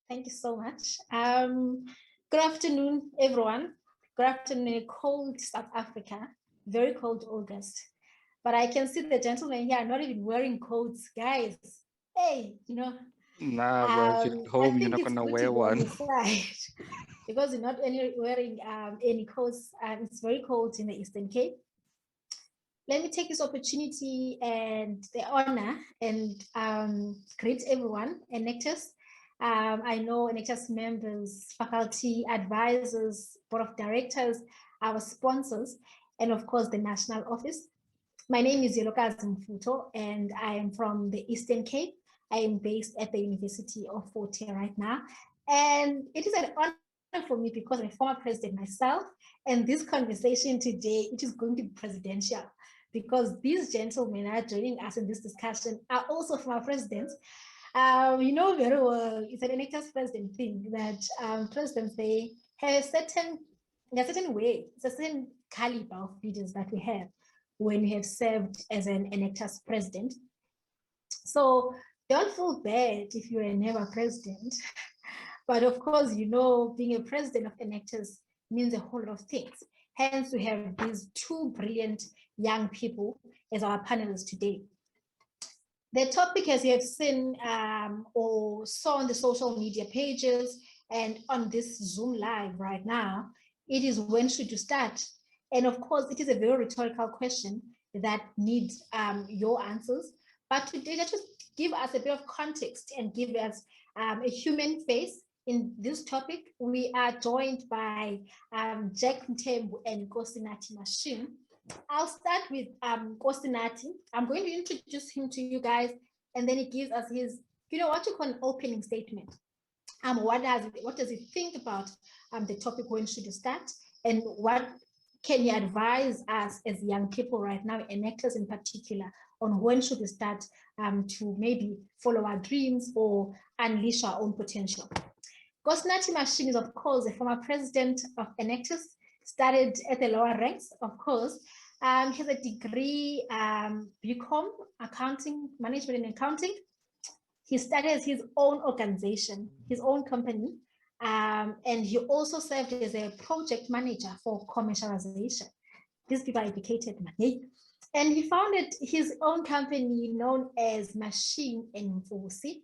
Thank you so much. Good afternoon, everyone. Good afternoon in cold South Africa, very cold August. But I can see the gentlemen here are not even wearing coats, guys. Hey, Nah, bro, if you're at I home, you're think not it's gonna good to wear be on one. your side because you're not wearing any coats. It's very cold in the Eastern Cape. Let me take this opportunity and the honor and greet everyone, Enactus. I know Enactus members, faculty, advisors, board of directors, our sponsors, and of course the national office. My name is Yelokazi Mfuto, and I am from the Eastern Cape. I am based at the University of Fort Hare right now. And it is an honor for me because I'm a former president myself. And this conversation today, it is going to be presidential because these gentlemen are joining us in this discussion are also former presidents. You know very well, it's an Enactus president thing that presidents, they have a certain way, it's a certain caliber of leaders that we have when you have served as an Enactus president. So don't feel bad if you're never president. But of course, being a president of Enactus means a whole lot of things. Hence, we have these two brilliant young people as our panelists today. The topic, as you have seen or saw on the social media pages and on this Zoom live right now, it is when should you start? And of course, it is a very rhetorical question that needs your answers. But today, let's just give us a bit of context and give us a human face in this topic. We are joined by Jack Mthembu and Nkosinathi Machine. I'll start with Nkosinathi. I'm going to introduce him to you guys, and then he gives us his, what you call an opening statement. What does he think about the topic? When should you start? And what can you advise us as young people right now, Enactus in particular, on when should we start to maybe follow our dreams or unleash our own potential? Nkosinathi Machine is, of course, a former president of Enactus, started at the lower ranks, of course. He has a degree, BCom, accounting, management and accounting. He started his own organization, his own company, and he also served as a project manager for commercialization. These people are educated, and he founded his own company known as Machine and Mfosi.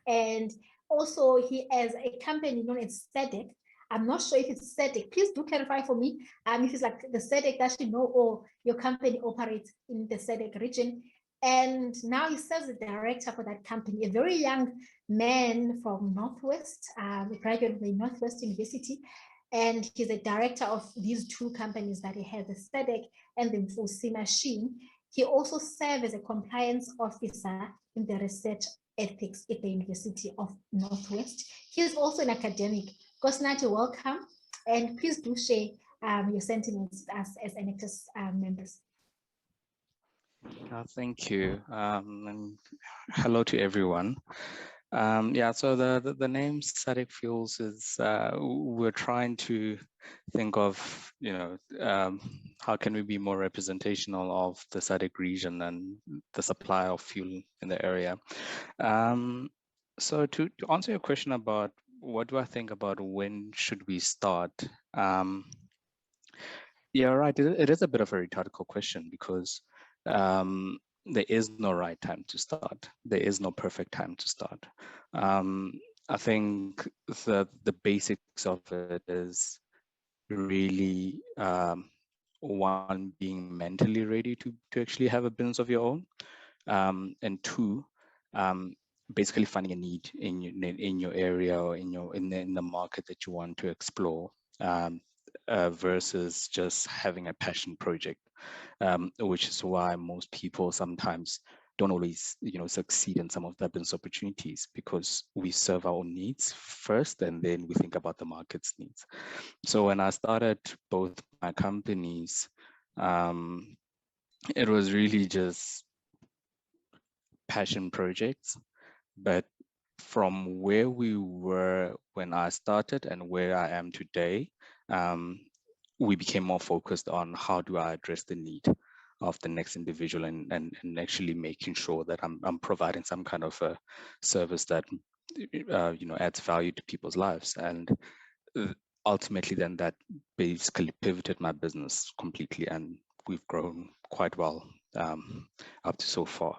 And also he has a company known as SEDEC. I'm not sure if it's SEDEC. Please do clarify for me if it's like the SEDEC that you know or your company operates in the SEDEC region. And now he serves as the director for that company, a very young man from Northwest, a graduate of the Northwest University. And he's a director of these two companies that he has, the SEDEC and the Mfosi Machine. He also serves as a compliance officer in the research ethics at the University of Northwest. He is also an academic. Nkosinathi, welcome. And please do share your sentiments with us as Enactus members. Thank you. And hello to everyone. So the name SADC Fuels is, we're trying to think of, how can we be more representational of the SADC region and the supply of fuel in the area. So to answer your question about what do I think about when should we start? Yeah, right. It is a bit of a rhetorical question because there is no right time to start. There is no perfect time to start. I think the basics of it is really one, being mentally ready to actually have a business of your own, and two, basically finding a need in your area or in the market that you want to explore, versus just having a passion project, which is why most people sometimes don't always, succeed in some of the business opportunities, because we serve our own needs first and then we think about the market's needs. So when I started both my companies, it was really just passion projects. But from where we were when I started and where I am today, we became more focused on how do I address the need of the next individual and actually making sure that I'm providing some kind of a service that adds value to people's lives. And ultimately then that basically pivoted my business completely, and we've grown quite well up to so far.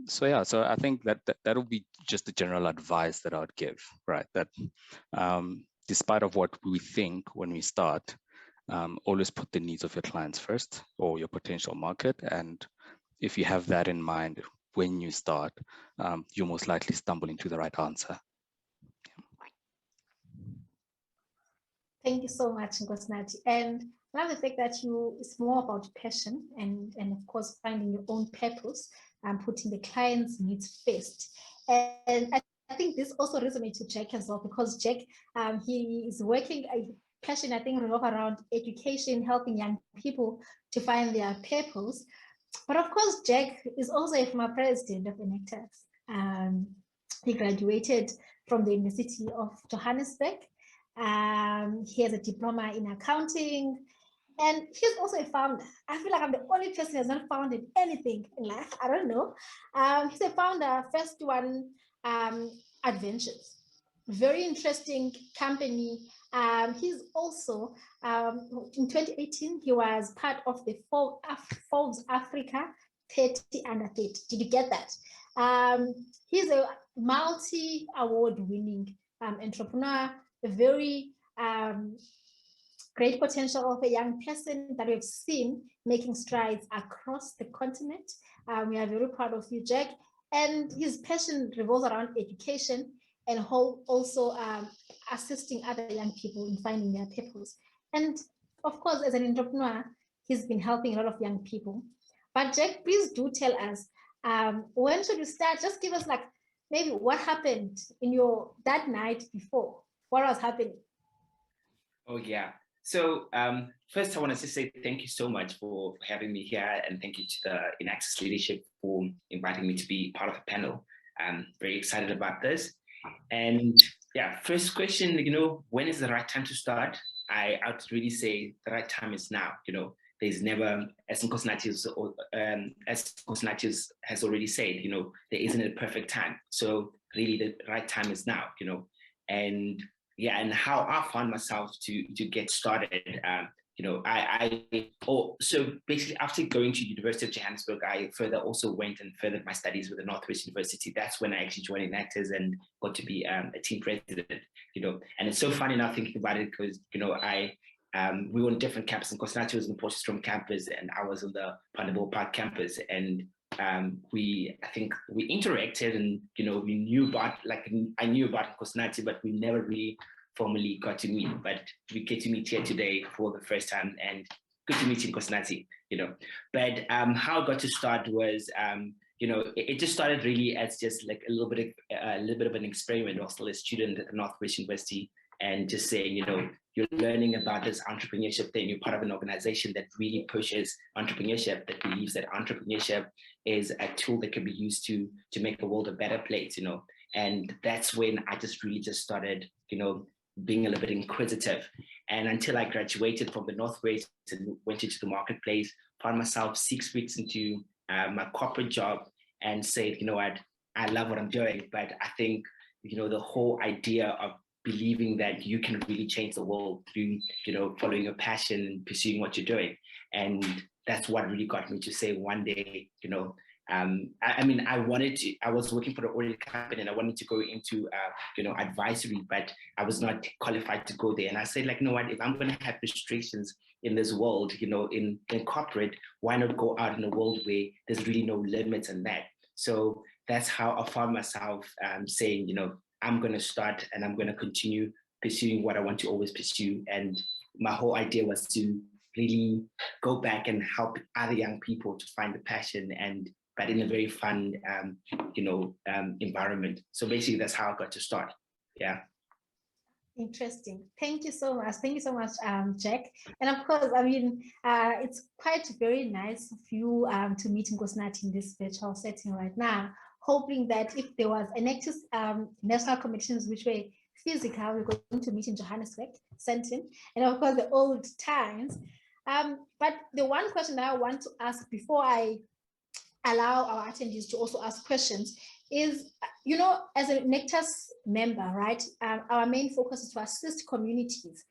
So yeah, so I think that will be just the general advice that I would give, right? That despite of what we think when we start, always put the needs of your clients first, or your potential market. And if you have that in mind when you start, you'll most likely stumble into the right answer. Thank you so much, Nkosinathi. And I love the fact that it's more about passion and of course finding your own purpose and putting the client's needs first. And I think this also resonates to Jack as well, because Jack, he is working, passion, I think, revolve around education, helping young people to find their purpose. But of course, Jack is also a former president of Enactus. He graduated from the University of Johannesburg. He has a diploma in accounting, and he's also a founder. I feel like I'm the only person who has not founded anything in life. I don't know. He's a founder, First One Adventures. Very interesting company. He's also, in 2018, he was part of the Forbes Africa 30 under 30. Did you get that? He's a multi-award winning entrepreneur, a very great potential of a young person that we've seen making strides across the continent. We are very proud of you, Jack. And his passion revolves around education and also assisting other young people in finding their purpose. And of course, as an entrepreneur, he's been helping a lot of young people. But Jack, please do tell us, when should you start? Just give us like maybe what happened in that night before. What was happening? Oh yeah. So first I want to just say thank you so much for having me here, and thank you to the Enactus leadership for inviting me to be part of the panel. I'm very excited about this. And yeah, first question, when is the right time to start? I would really say the right time is now. There's never, as Nkosinathi has already said, there isn't a perfect time. So really the right time is now, and yeah, and how I found myself to get started. So basically after going to University of Johannesburg, I further also went and furthered my studies with the Northwest University. That's when I actually joined Enactus and got to be a team president, and it's so funny now thinking about it, because, we were on different campuses. Nkosinathi was on the Potchefstroom campus and I was on the Mthembu Park campus. And I think we interacted, and, we knew about, I knew about Nkosinathi, but we never really formally got to meet. But we get to meet here today for the first time, and good to meet you, Nkosinathi, But how I got to start was, it just started really as just like a little bit of an experiment. I was still a student at the Northwest University, and just saying, you're learning about this entrepreneurship thing. You're part of an organization that really pushes entrepreneurship, that believes that entrepreneurship is a tool that can be used to make the world a better place, And that's when I just really started, being a little bit inquisitive. And until I graduated from the Northwest and went into the marketplace, found myself 6 weeks into my corporate job, and said, what, I love what I'm doing, but I think, the whole idea of believing that you can really change the world through, following your passion and pursuing what you're doing. And that's what really got me to say one day, I was working for the audit company and I wanted to go into, advisory, but I was not qualified to go there. And I said, what, if I'm going to have restrictions in this world, in corporate, why not go out in a world where there's really no limits on that? So that's how I found myself saying, I'm going to start and I'm going to continue pursuing what I want to always pursue. And my whole idea was to really go back and help other young people to find the passion, but in a very fun, environment. So basically that's how I got to start. Yeah. Interesting. Thank you so much. Thank you so much, Jack. And of course, it's quite very nice of you to meet Nkosinathi in this virtual setting right now, hoping that if there was an active national competitions which were physical, we're going to meet in Johannesburg, Sentin, and of course the old times. But the one question that I want to ask before I allow our attendees to also ask questions is, as a Enactus member, right, our main focus is to assist communities.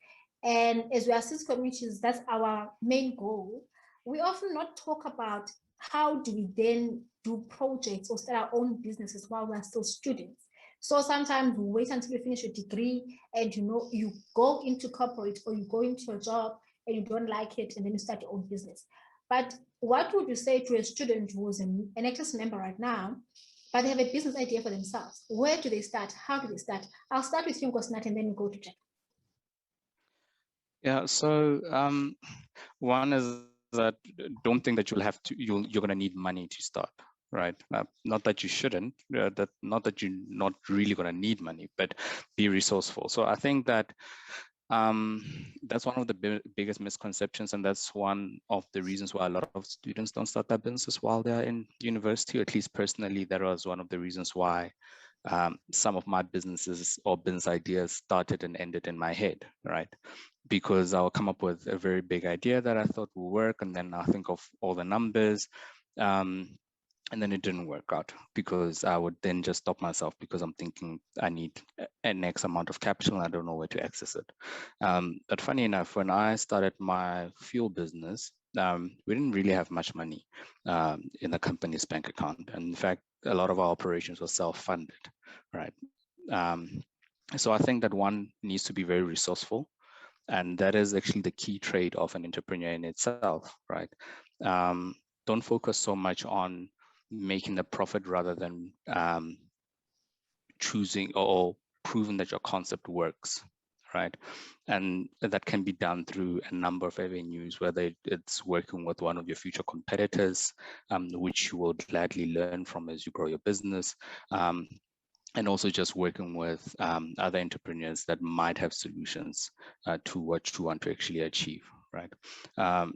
And as we assist communities, that's our main goal. We often not talk about how do we then do projects or start our own businesses while we're still students. So sometimes we wait until you finish your degree and you go into corporate or you go into a job and you don't like it and then you start your own business. But what would you say to a student who's an Enactus member right now, but they have a business idea for themselves? Where do they start? How do they start? I'll start with you, Nkosinathi, and then you go to Jack. Yeah, so one is that don't think that you're going to need money to start, right? Not that you shouldn't, not that you're not really going to need money, but be resourceful. So I think that that's one of the biggest misconceptions, and that's one of the reasons why a lot of students don't start their businesses while they're in university. At least personally, that was one of the reasons why some of my businesses or business ideas started and ended in my head, right? Because I'll come up with a very big idea that I thought would work, and then I think of all the numbers, and then it didn't work out because I would then just stop myself because I'm thinking I need an X amount of capital and I don't know where to access it. But funny enough, when I started my fuel business, we didn't really have much money in the company's bank account. And in fact, a lot of our operations were self-funded, right? So I think that one needs to be very resourceful. And that is actually the key trait of an entrepreneur in itself, right? Don't focus so much on making a profit rather than choosing or proving that your concept works, right? And that can be done through a number of avenues, whether it's working with one of your future competitors, which you will gladly learn from as you grow your business, and also just working with other entrepreneurs that might have solutions to what you want to actually achieve, right?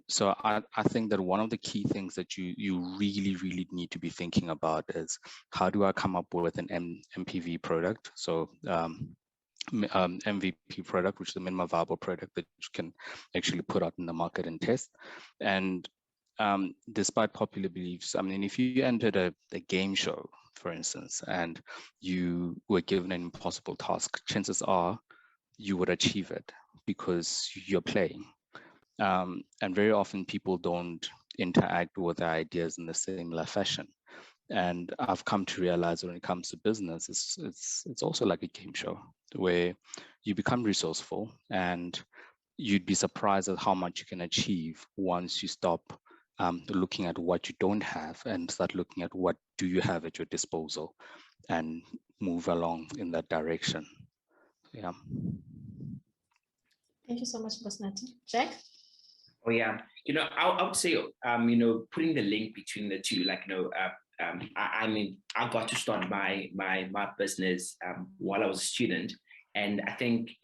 So I think that one of the key things that you really need to be thinking about is, how do I come up with an MPV product? So MVP product, which is the minimum viable product that you can actually put out in the market and test. And despite popular beliefs, I mean, if you entered a game show, for instance, and you were given an impossible task, chances are you would achieve it because you're playing. And very often people don't interact with their ideas in the similar fashion. And I've come to realize when it comes to business, it's also like a game show where you become resourceful, and you'd be surprised at how much you can achieve once you stop looking at what you don't have and start looking at what do you have at your disposal and move along in that direction. Yeah. Thank you so much, Nkosinathi. Jack? Oh yeah, I would say, putting the link between the two, like, I mean, I got to start my business while I was a student, and I think,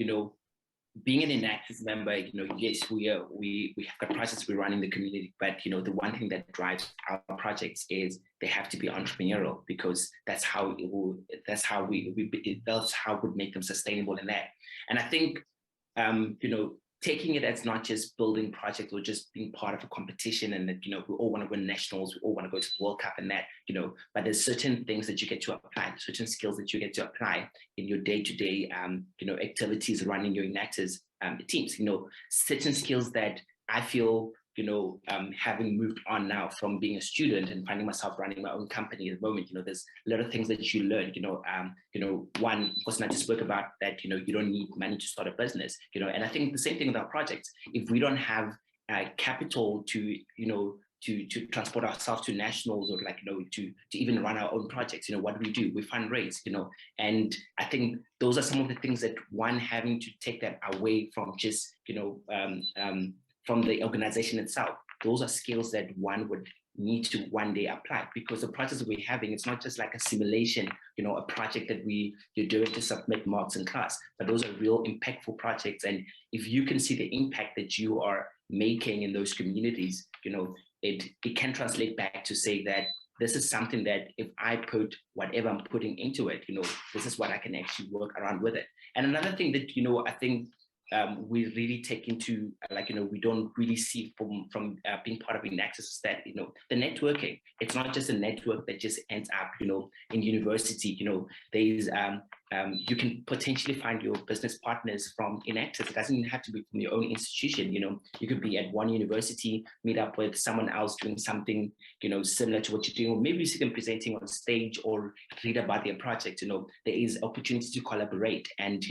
being an Enactus member, yes, we have got projects we run in the community, but the one thing that drives our projects is they have to be entrepreneurial, because that's how we would make them sustainable in that. And I think, taking it as not just building projects or just being part of a competition, and that, we all want to win nationals, we all want to go to the World Cup and that, but there's certain things that you get to apply, certain skills that you get to apply in your day-to-day, activities running your Enactus teams, certain skills that I feel, having moved on now from being a student and finding myself running my own company at the moment, there's a lot of things that you learn, one, of course, I just spoke about that, you don't need money to start a business, and I think the same thing with our projects. If we don't have capital to, to transport ourselves to nationals, or to even run our own projects, what do? We fundraise, and I think those are some of the things that one, having to take that away from just, from the organization itself. Those are skills that one would need to one day apply, because the projects that we're having, it's not just like a simulation, a project that you're doing to submit marks in class, but those are real impactful projects. And if you can see the impact that you are making in those communities, it can translate back to say that this is something that if I put whatever I'm putting into it, this is what I can actually work around with it. And another thing that, I think we really take into, like, we don't really see from being part of Enactus, that, the networking, it's not just a network that just ends up, in university. There's, you can potentially find your business partners from Enactus. It doesn't even have to be from your own institution. You could be at one university, meet up with someone else doing something, similar to what you're doing, or maybe you see them presenting on stage or read about their project. There is opportunity to collaborate, and,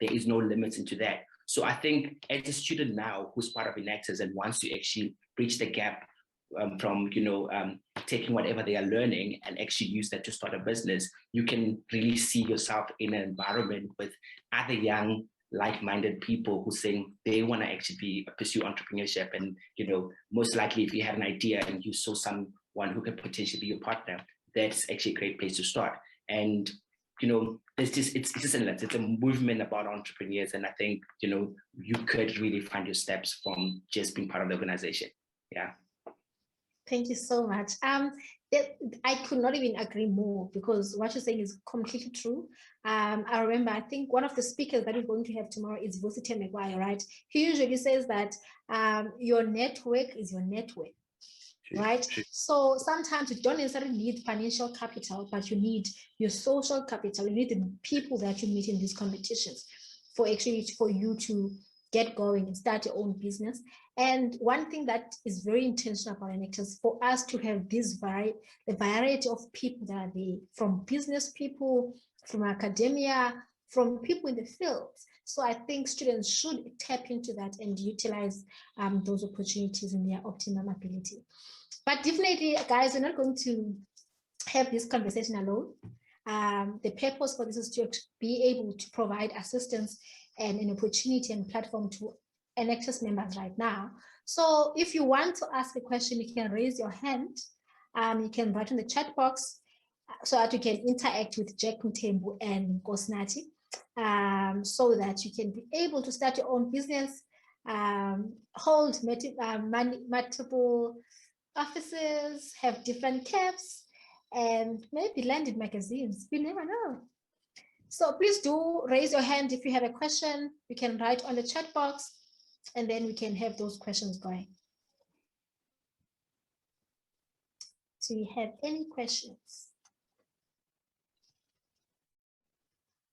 there is no limits into that. So I think as a student now who's part of Enactus and wants to actually bridge the gap from, taking whatever they are learning and actually use that to start a business, you can really see yourself in an environment with other young, like-minded people who saying they want to actually pursue entrepreneurship. And, most likely if you have an idea and you saw someone who could potentially be your partner, that's actually a great place to start. And it's a movement about entrepreneurs, and I think you could really find your steps from just being part of the organization. Yeah. Thank you so much. I could not even agree more, because what you're saying is completely true. I remember, I think one of the speakers that we're going to have tomorrow is Vosite Maguire, right? He usually says that your network is your network. Right? So sometimes you don't necessarily need financial capital, but you need your social capital. You need the people that you meet in these competitions for you to get going and start your own business. And one thing that is very intentional about Enactus, for us to have this the variety of people that are there, from business people, from academia, from people in the fields. So I think students should tap into that and utilize those opportunities in their optimum ability. But definitely, guys, we're not going to have this conversation alone. The purpose for this is to be able to provide assistance and an opportunity and platform to Enactus members right now. So if you want to ask a question, you can raise your hand. You can write in the chat box so that you can interact with Jack Mthembu and Nkosinathi, so that you can be able to start your own business, hold multiple offices, have different caps, and maybe land in magazines. You never know. So please do raise your hand if you have a question. You can write on the chat box, and then we can have those questions going. Do you have any questions?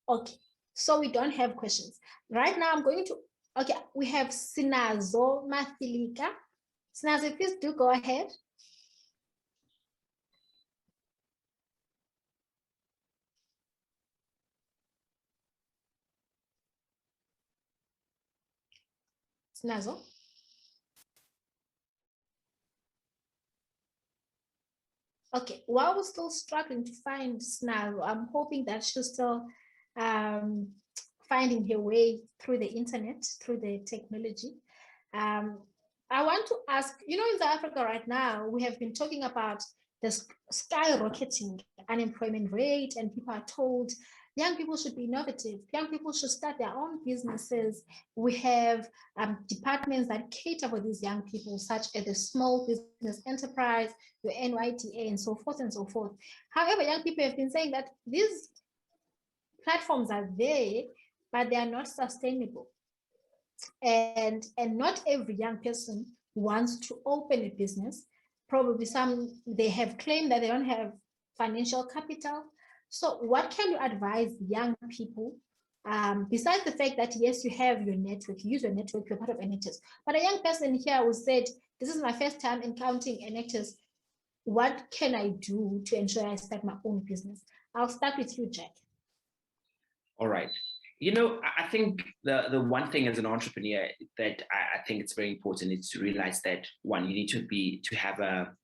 Okay, so we don't have questions. Right now I'm going to, okay, we have Sinazo Mathilika. Sinazo, please do go ahead. Sinazo. Okay, while we're still struggling to find Sinazo, I'm hoping that she's still finding her way through the internet, through the technology. I want to ask, in South Africa right now, we have been talking about the skyrocketing unemployment rate, and people are told young people should be innovative. Young people should start their own businesses. We have departments that cater for these young people, such as the Small Business Enterprise, the NYTA, and so forth and so forth. However, young people have been saying that these platforms are there, but they are not sustainable. And not every young person wants to open a business. Probably they have claimed that they don't have financial capital. So what can you advise young people, besides the fact that, yes, you have your network, you use your network, you're part of Enactus, but a young person here who said, this is my first time encountering Enactus, what can I do to ensure I start my own business? I'll start with you, Jack. All right. I think the one thing as an entrepreneur that I think it's very important is to realize that, one, you need to have a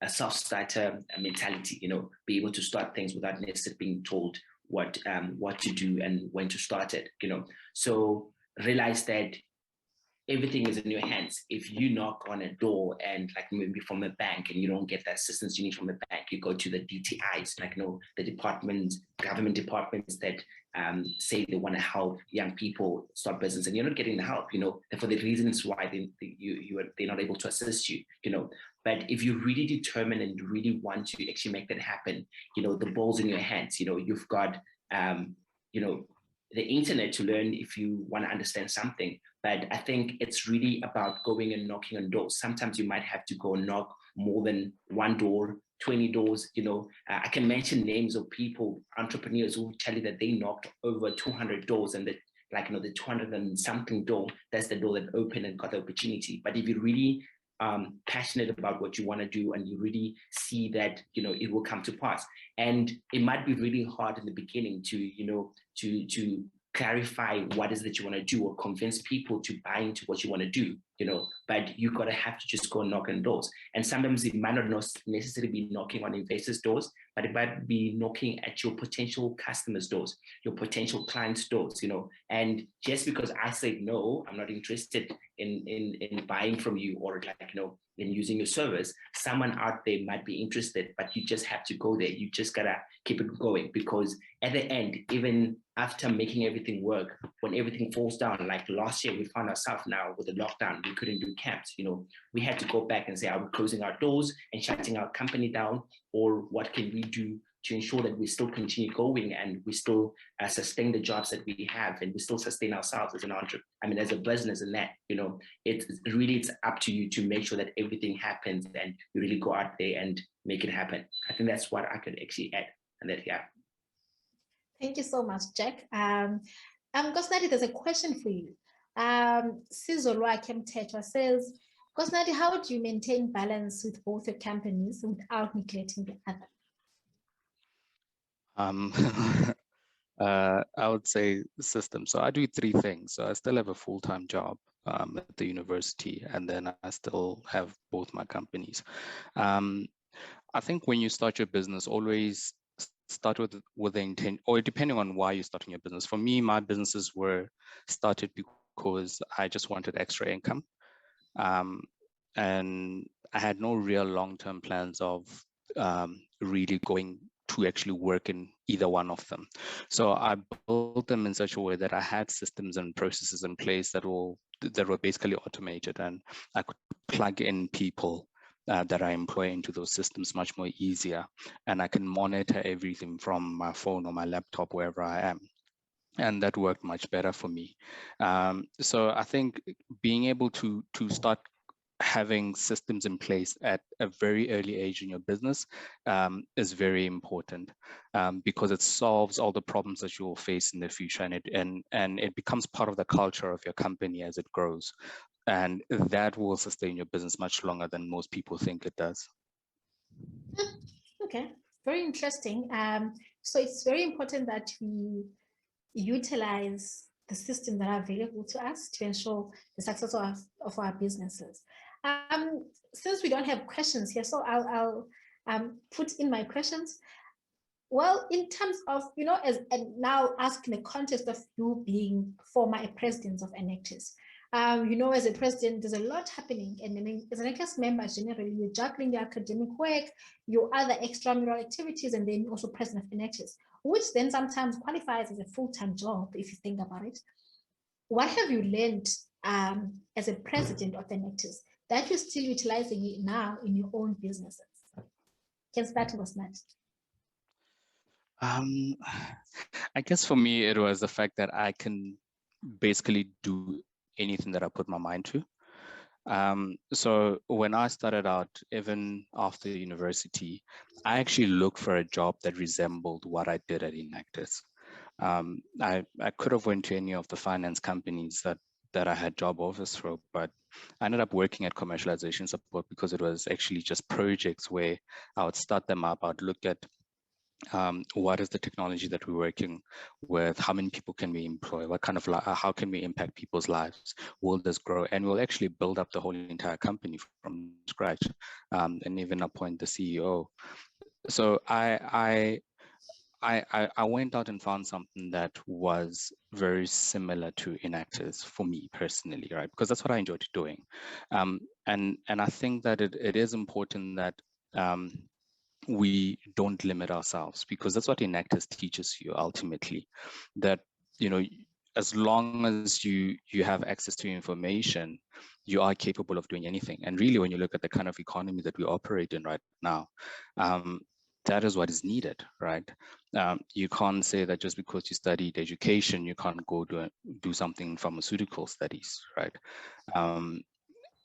self-starter mentality, be able to start things without necessarily being told what to do and when to start it, So realize that everything is in your hands. If you knock on a door and, like, maybe from a bank, and you don't get the assistance you need from the bank, you go to the DTIs, like, the departments, government departments that say they want to help young people start business, and you're not getting the help, and for the reasons why they're not able to assist you, But if you're really determined and you really want to actually make that happen, the ball's in your hands. You've got, the internet to learn if you want to understand something. But I think it's really about going and knocking on doors. Sometimes you might have to go knock more than one door, 20 doors. I can mention names of people, entrepreneurs, who tell you that they knocked over 200 doors, and that, the 200 and something door, that's the door that opened and got the opportunity. But if you really passionate about what you want to do, and you really see that it will come to pass, and it might be really hard in the beginning to clarify what is that you want to do, or convince people to buy into what you want to do, but you gotta have to just go knock on doors. And sometimes it might not necessarily be knocking on investors' doors, but it might be knocking at your potential customers' doors, your potential clients' doors, and just because I said no, I'm not interested in buying from you, or in using your service, someone out there might be interested, but you just have to go there. You just gotta keep it going, because at the end, even after making everything work, when everything falls down, like last year, we found ourselves now with the lockdown, we couldn't do camps. We had to go back and say, are we closing our doors and shutting our company down, or what can we do to ensure that we still continue going, and we still sustain the jobs that we have, and we still sustain ourselves as an entrepreneur, as a business. And that, it's up to you to make sure that everything happens, and you really go out there and make it happen. I think that's what I could actually add. And that, yeah. Thank you so much, Jack. Nkosinathi, there's a question for you. Sizolwa Kemtetwa says, Nkosinathi, how do you maintain balance with both your companies without neglecting the other? I would say system. So I do three things. So I still have a full-time job at the university, and then I still have both my companies. I think when you start your business, always start with the intent, or depending on why you're starting your business. For me, my businesses were started because I just wanted extra income. And I had no real long-term plans of really going to actually work in either one of them. So I built them in such a way that I had systems and processes in place that were basically automated, and I could plug in people that I employ into those systems much more easier. And I can monitor everything from my phone or my laptop, wherever I am. And that worked much better for me. So I think being able to start having systems in place at a very early age in your business is very important, because it solves all the problems that you will face in the future, and it becomes part of the culture of your company as it grows. And that will sustain your business much longer than most people think it does. Okay, very interesting. So it's very important that we utilize the systems that are available to us to ensure the success of our businesses. Since we don't have questions here, so I'll put in my questions. Well, in terms of, and now ask in the context of you being former president of Enactus. As a president, there's a lot happening, and as an Enactus member, generally, you're juggling the academic work, your other extramural activities, and then also president of Enactus, which then sometimes qualifies as a full-time job, if you think about it. What have you learned as a president of Enactus that you're still utilizing it now in your own businesses? Can start with that. I guess for me, it was the fact that I can basically do anything that I put my mind to. So when I started out, even after university, I actually looked for a job that resembled what I did at Enactus. I could have went to any of the finance companies that I had job offers for, but I ended up working at commercialization support because it was actually just projects where I would start them up. I'd look at what is the technology that we're working with, how many people can we employ, what kind of, how can we impact people's lives, will this grow? And we'll actually build up the whole entire company from scratch, and even appoint the CEO. So I went out and found something that was very similar to Enactus for me personally, right? Because that's what I enjoyed doing. And I think that it is important that we don't limit ourselves, because that's what Enactus teaches you ultimately, that, as long as you have access to information, you are capable of doing anything. And really, when you look at the kind of economy that we operate in right now, that is what is needed, right? You can't say that just because you studied education, you can't go do something in pharmaceutical studies, right?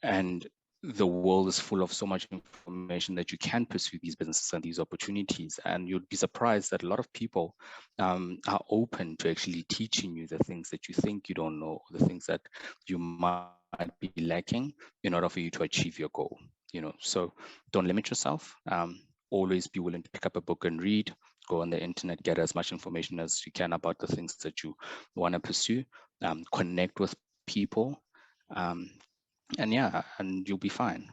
And the world is full of so much information that you can pursue these businesses and these opportunities. And you'd be surprised that a lot of people are open to actually teaching you the things that you think you don't know, or the things that you might be lacking in order for you to achieve your goal. So don't limit yourself. Always be willing to pick up a book and read. Go on the internet, get as much information as you can about the things that you want to pursue. Connect with people. And yeah, and you'll be fine.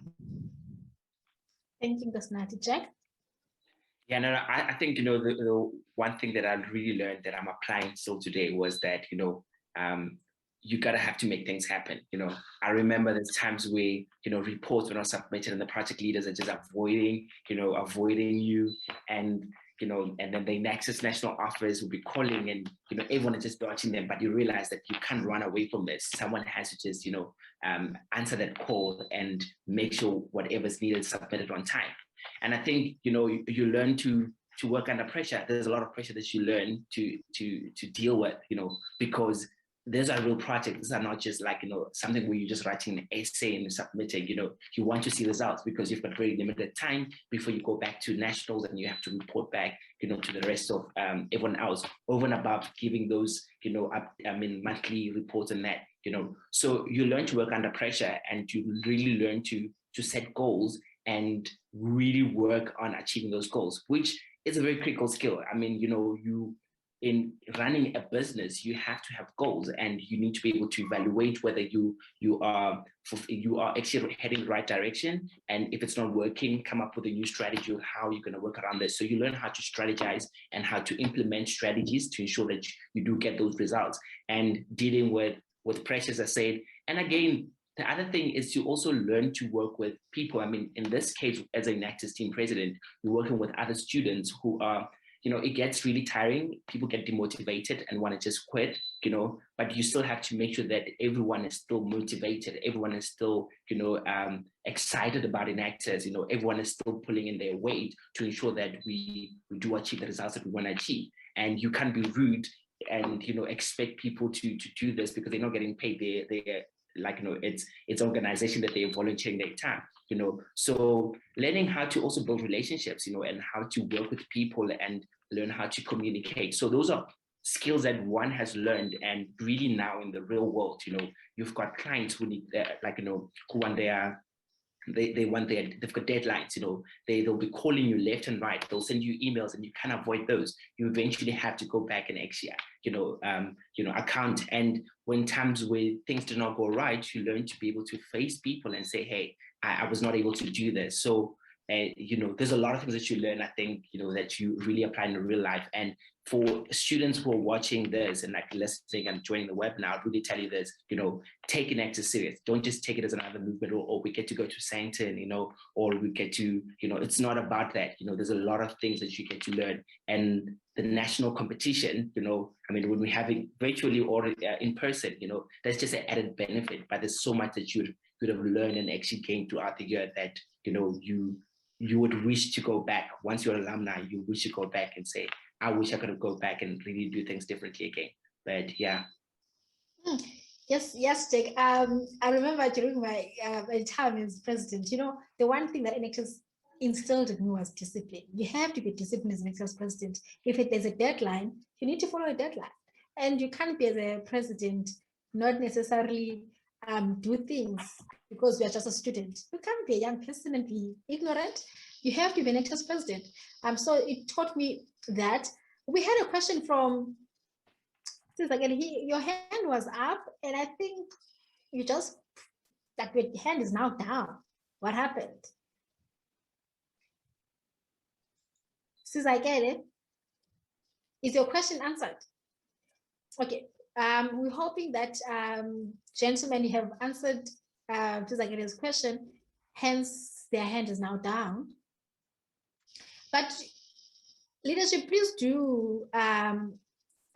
Thank you, Nkosinathi. Jack? Yeah, no, I think, the one thing that I really learned that I'm applying still today was that, you gotta have to make things happen. I remember there's times where, reports were not submitted and the project leaders are just avoiding you. And then the Enactus national office will be calling and, everyone is just dodging them, but you realize that you can't run away from this. Someone has to just, answer that call and make sure whatever's needed is submitted on time. And I think, you learn to work under pressure. There's a lot of pressure that you learn to deal with, because these are real projects. These are not just like, something where you're just writing an essay and submitting. You want to see results because you've got very limited time before you go back to nationals and you have to report back, to the rest of everyone else, over and above giving those, monthly reports and that, So you learn to work under pressure and you really learn to set goals and really work on achieving those goals, which is a very critical skill. You in running a business, you have to have goals and you need to be able to evaluate whether you are actually heading the right direction. And if it's not working, come up with a new strategy of how you're going to work around this. So you learn how to strategize and how to implement strategies to ensure that you do get those results, and dealing with pressures, I said. And again, the other thing is to also learn to work with people. In this case, as an Enactus team president, you're working with other students who are, it gets really tiring. People get demotivated and want to just quit, but you still have to make sure that everyone is still motivated. Everyone is still, excited about Enactus. Everyone is still pulling in their weight to ensure that we do achieve the results that we want to achieve. And you can't be rude and, expect people to do this because they're not getting paid. They're like, it's organization that they're volunteering their time, So learning how to also build relationships, and how to work with people and learn how to communicate. So those are skills that one has learned, and really now in the real world, you've got clients who need, who want they've got deadlines, they'll be calling you left and right. They'll send you emails and you can't avoid those. You eventually have to go back and actually, account. And when times where things do not go right, you learn to be able to face people and say, hey, I was not able to do this. So, there's a lot of things that you learn, I think, that you really apply in real life. And for students who are watching this and like listening and joining the webinar, I'd really tell you this, take Enactus serious. Don't just take it as another movement, or we get to go to Sancton, or we get to, it's not about that. There's a lot of things that you get to learn. And the national competition, when we have it virtually or in person, that's just an added benefit. But there's so much that you would have learned and actually gained throughout the year that, you would wish to go back. Once you're an alumni, you wish to go back and say, I wish I could have go back and really do things differently again. But yeah. Yes, Jack. I remember during my time as president, the one thing that Enactus instilled in me was discipline. You have to be disciplined as Enactus president. If there's a deadline, you need to follow a deadline. And you can't be, as a president, not necessarily do things because you're just a student. You can't be a young person and be ignorant. You have to be an Enactus president. So it taught me that. We had a question from, again, your hand was up, and I think you just, like, your hand is now down. What happened? Since I get it, is your question answered? Okay. We're hoping that gentlemen, you have answered his question, hence their hand is now down. But leadership, please do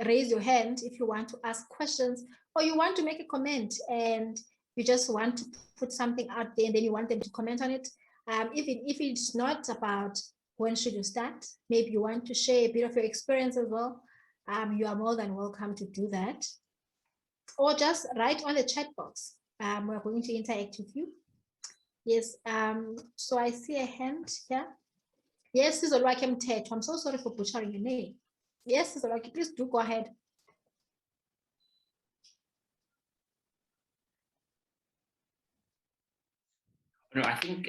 raise your hand if you want to ask questions, or you want to make a comment and you just want to put something out there and then you want them to comment on it. Even if it's not about when should you start? Maybe you want to share a bit of your experience as well. You are more than welcome to do that. Or just write on the chat box. We're going to interact with you. Yes, so I see a hand here. Yes, Sizolwakhe Mthethwa. I'm so sorry for butchering your name. Yes, Sizolwakhe, please do go ahead. No, I think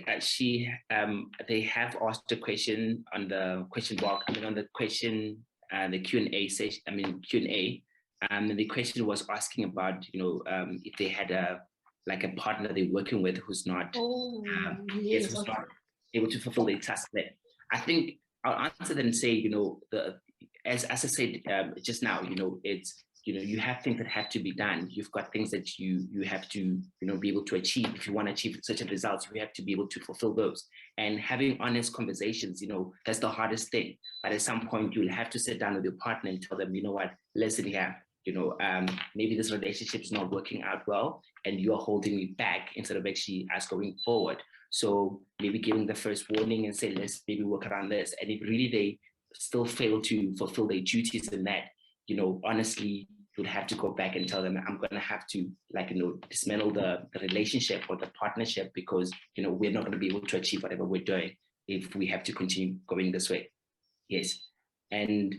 they have asked a question on the question box. I mean, on the question, the Q&A session. I mean Q&A. And the question was asking about, if they had a partner they're working with who's not, yes, who's not able to fulfill their task. There, I think I'll answer that and say, as I said just now, it's. You have things that have to be done. You've got things that you have to, be able to achieve. If you want to achieve certain results, you have to be able to fulfill those. And having honest conversations, that's the hardest thing. But at some point, you'll have to sit down with your partner and tell them, you know what, listen here, maybe this relationship is not working out well, and you are holding me back instead of actually us going forward. So maybe giving the first warning and say, let's maybe work around this. And if really they still fail to fulfill their duties in that, honestly, you'd have to go back and tell them, I'm going to have to dismantle the relationship or the partnership, because, we're not going to be able to achieve whatever we're doing if we have to continue going this way. Yes. And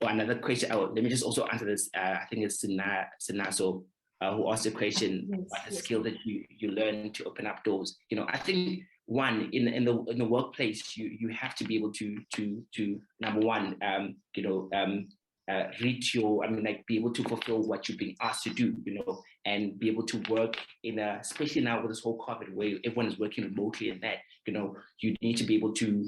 another question, let me just also answer this. I think it's Sinaso who asked the question about the skill that you learn to open up doors. I think one, in the workplace, you have to be able to number one, reach be able to fulfill what you've been asked to do, and be able to work especially now with this whole COVID where everyone is working remotely, and that, you need to be able to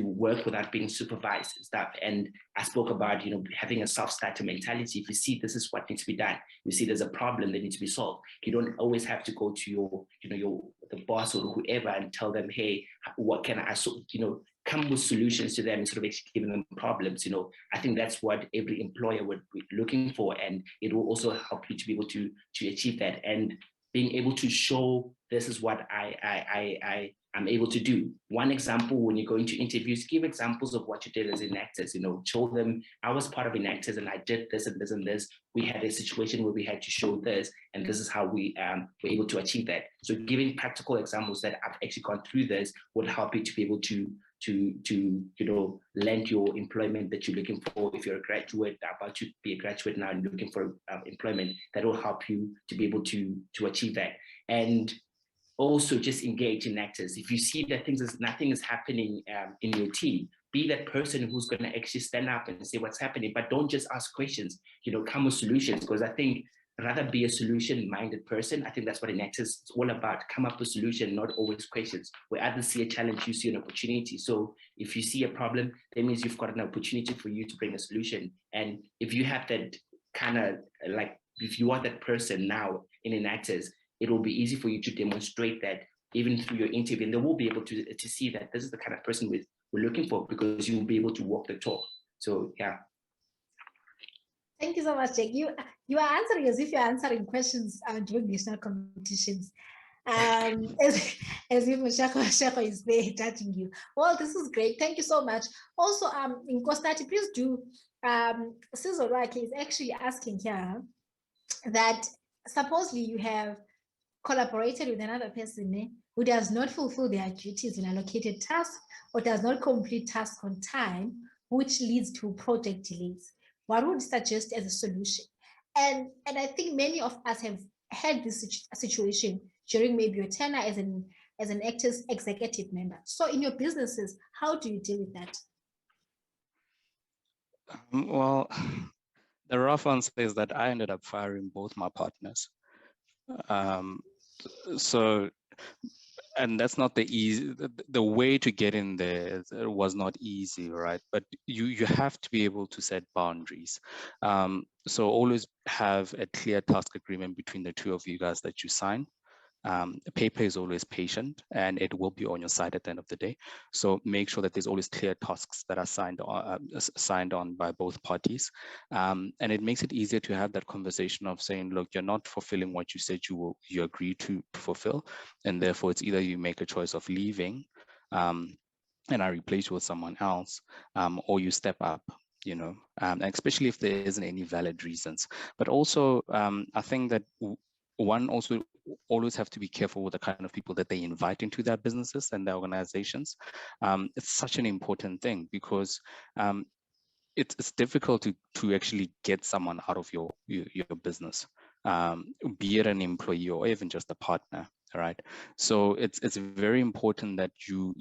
work without being supervised and stuff. And I spoke about, having a self-starter mentality. If you see this is what needs to be done, you see there's a problem that needs to be solved, you don't always have to go to the boss or whoever and tell them, hey, what can I come with solutions to them instead of actually giving them problems. I think that's what every employer would be looking for, and it will also help you to be able to achieve that. And being able to show this is what I'm able to do. One example, when you're going to interviews, give examples of what you did as Enactus. Show them, I was part of Enactus and I did this and this and this. We had a situation where we had to show this, and this is how we were able to achieve that. So giving practical examples that I've actually gone through this would help you to be able to land your employment that you're looking for. If you're a graduate, about to be a graduate now and looking for employment, that will help you to be able to achieve that. And also just engage in Enactus. If you see that nothing is happening in your team, be that person who's going to actually stand up and say what's happening, but don't just ask questions, come with solutions. Because I think rather be a solution-minded person. I think that's what Enactus is all about. Come up with solution, not always questions. Where others see a challenge, you see an opportunity. So if you see a problem, that means you've got an opportunity for you to bring a solution. And if you have that kind of if you are that person now in Enactus, it will be easy for you to demonstrate that even through your interview, and they will be able to see that this is the kind of person we're looking for, because you will be able to walk the talk. So yeah. Thank you so much, Jake. You are answering as if you're answering questions during national competitions. As if Mashako is there judging you. Well, this is great. Thank you so much. Also, Nkosinathi, please do. Sizolwakhe is actually asking here that supposedly you have collaborated with another person who does not fulfill their duties in allocated tasks or does not complete tasks on time, which leads to project delays. What would you suggest as a solution? And I think many of us have had this situation during maybe your tenure as an Enactus executive member. So in your businesses, how do you deal with that? Well, the rough answer is that I ended up firing both my partners. And that's not the way to get in there was not easy, right? But you have to be able to set boundaries. So always have a clear task agreement between the two of you guys that you sign. Paper is always patient, and it will be on your side at the end of the day. So make sure that there's always clear tasks that are signed on by both parties. And it makes it easier to have that conversation of saying, look, you're not fulfilling what you said you agreed to fulfill. And therefore, it's either you make a choice of leaving and I replace you with someone else, or you step up, and especially if there isn't any valid reasons. But also, I think that one also always have to be careful with the kind of people that they invite into their businesses and their organizations. It's such an important thing, because it's difficult to actually get someone out of your business, be it an employee or even just a partner, right? So it's very important that you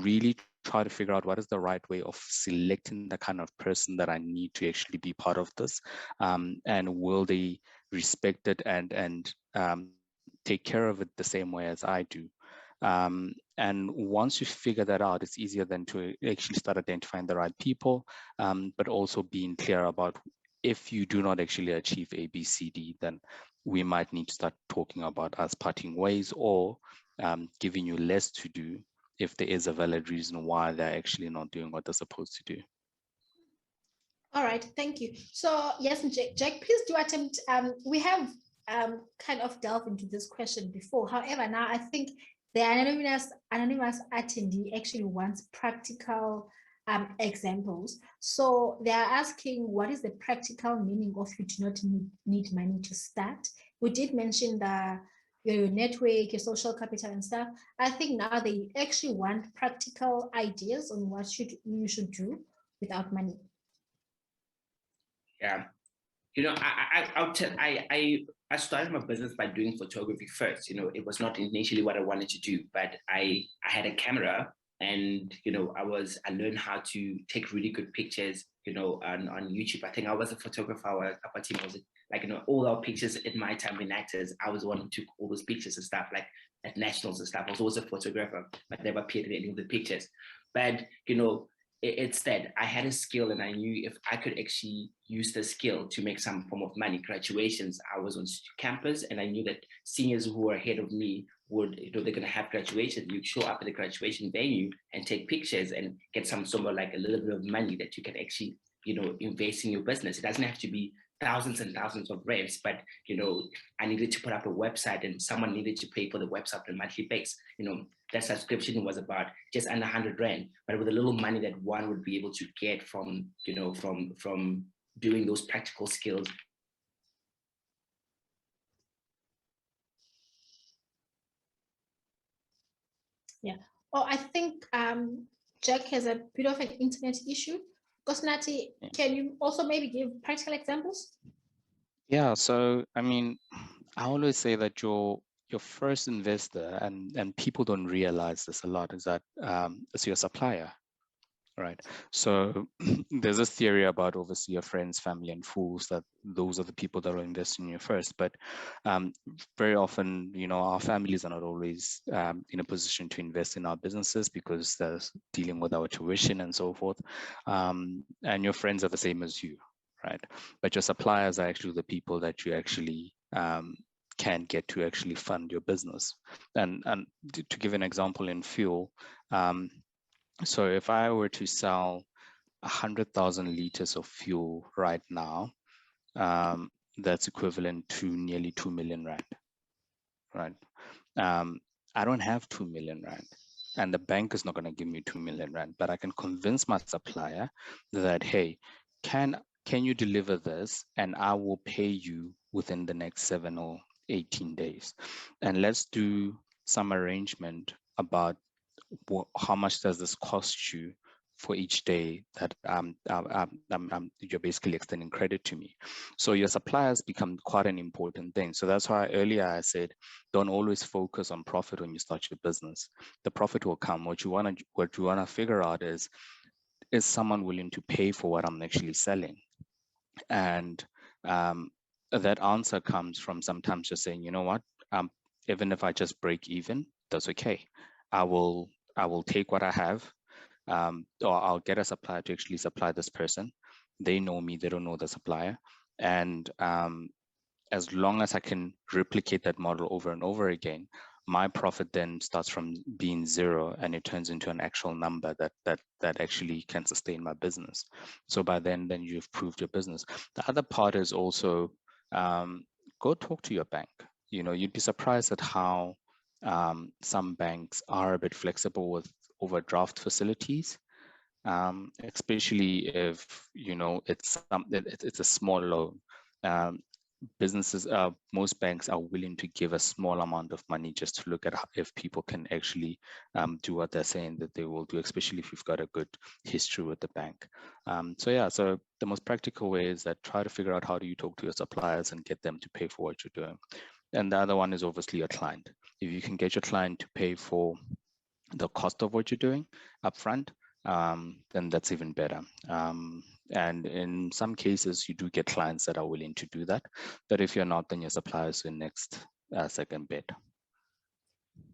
really try to figure out what is the right way of selecting the kind of person that I need to actually be part of this, and will they respect it and take care of it the same way as I do. And once you figure that out, it's easier then to actually start identifying the right people, but also being clear about, if you do not actually achieve A, B, C, D, then we might need to start talking about us parting ways, or giving you less to do if there is a valid reason why they're actually not doing what they're supposed to do. All right, thank you. So yes, Jack, please do attempt. We have kind of delved into this question before. However, now I think the anonymous attendee actually wants practical examples. So they are asking, what is the practical meaning of you do not need money to start? We did mention your network, your social capital and stuff. I think now they actually want practical ideas on what you should do without money. Yeah, I started my business by doing photography first. It was not initially what I wanted to do, but I had a camera, and I learned how to take really good pictures. On YouTube. I think I was a photographer. Our team was like all our pictures in my time in Enactus. I was the one who took all those pictures and stuff, like at nationals and stuff. I was always a photographer, but never appeared in any of the pictures. But it's that I had a skill, and I knew if I could actually use the skill to make some form of money. Graduations, I was on campus, and I knew that seniors who were ahead of me would, they're going to have graduation. You show up at the graduation venue and take pictures and get some sort of like a little bit of money that you can actually, invest in your business. It doesn't have to be thousands and thousands of rands, but I needed to put up a website, and someone needed to pay for the website on a monthly basis. That subscription was about just under 100 rand, but with a little money that one would be able to get from from doing those practical skills. Yeah. Oh, I think Jack has a bit of an internet issue. Nkosinathi, can you also maybe give practical examples? Yeah, so I mean, I always say that your first investor, and people don't realize this a lot, is that it's your supplier, right? So there's this theory about obviously your friends, family, and fools, that those are the people that will invest in you first. But very often, our families are not always in a position to invest in our businesses, because they're dealing with our tuition and so forth. And your friends are the same as you, right? But your suppliers are actually the people that you actually can get to actually fund your business. And to give an example in fuel, so if I were to sell 100,000 liters of fuel right now, that's equivalent to nearly 2 million rand, right? I don't have 2 million rand, and the bank is not going to give me 2 million rand, but I can convince my supplier that, hey, can you deliver this, and I will pay you within the next 7 or 18 days. And let's do some arrangement about how much does this cost you for each day that you're basically extending credit to me. So your suppliers become quite an important thing. So that's why earlier I said, don't always focus on profit when you start your business. The profit will come. What you want to figure out is someone willing to pay for what I'm actually selling? And that answer comes from sometimes just saying, you know what, even if I just break even, that's okay. I will take what I have, or I'll get a supplier to actually supply this person. They know me, they don't know the supplier. And as long as I can replicate that model over and over again, my profit then starts from being zero, and it turns into an actual number that actually can sustain my business. So by then you've proved your business. The other part is also go talk to your bank. You'd be surprised at how some banks are a bit flexible with overdraft facilities, especially if it's a small loan. Businesses, most banks are willing to give a small amount of money just to look at if people can actually do what they're saying that they will do, especially if you've got a good history with the bank. So the most practical way is that try to figure out how do you talk to your suppliers and get them to pay for what you're doing. And the other one is obviously your client. If you can get your client to pay for the cost of what you're doing upfront, then that's even better. And in some cases, you do get clients that are willing to do that. But if you're not, then your supplier is your next second bet.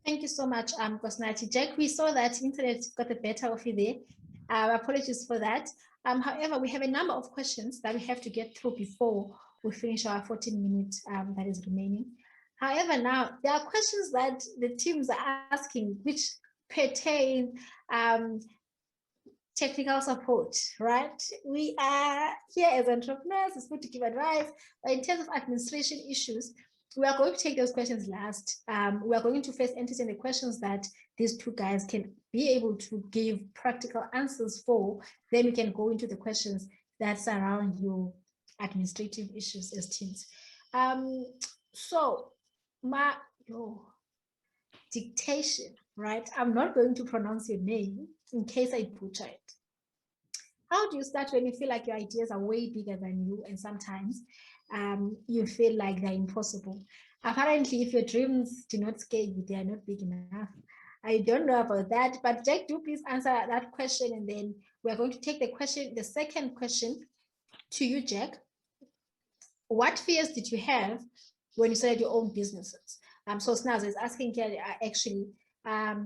Thank you so much, Nkosinathi. Jack, we saw that internet got the better of you there. Apologies for that. However, we have a number of questions that we have to get through before we finish our 14 minutes that is remaining. However, now there are questions that the teams are asking which pertain technical support, right? We are here as entrepreneurs, it's good to give advice, but in terms of administration issues, we are going to take those questions last. We are going to first entertain the questions that these two guys can be able to give practical answers for. Then we can go into the questions that surround your administrative issues as teams. So, your dictation, right? I'm not going to pronounce your name in case I butcher it. How do you start when you feel like your ideas are way bigger than you, and sometimes you feel like they're impossible? Apparently, if your dreams do not scare you, they are not big enough. I don't know about that, but Jack, do please answer that question, and then we're going to take the second question to you, Jack. What fears did you have when you started your own businesses? So Snaz is asking here, actually,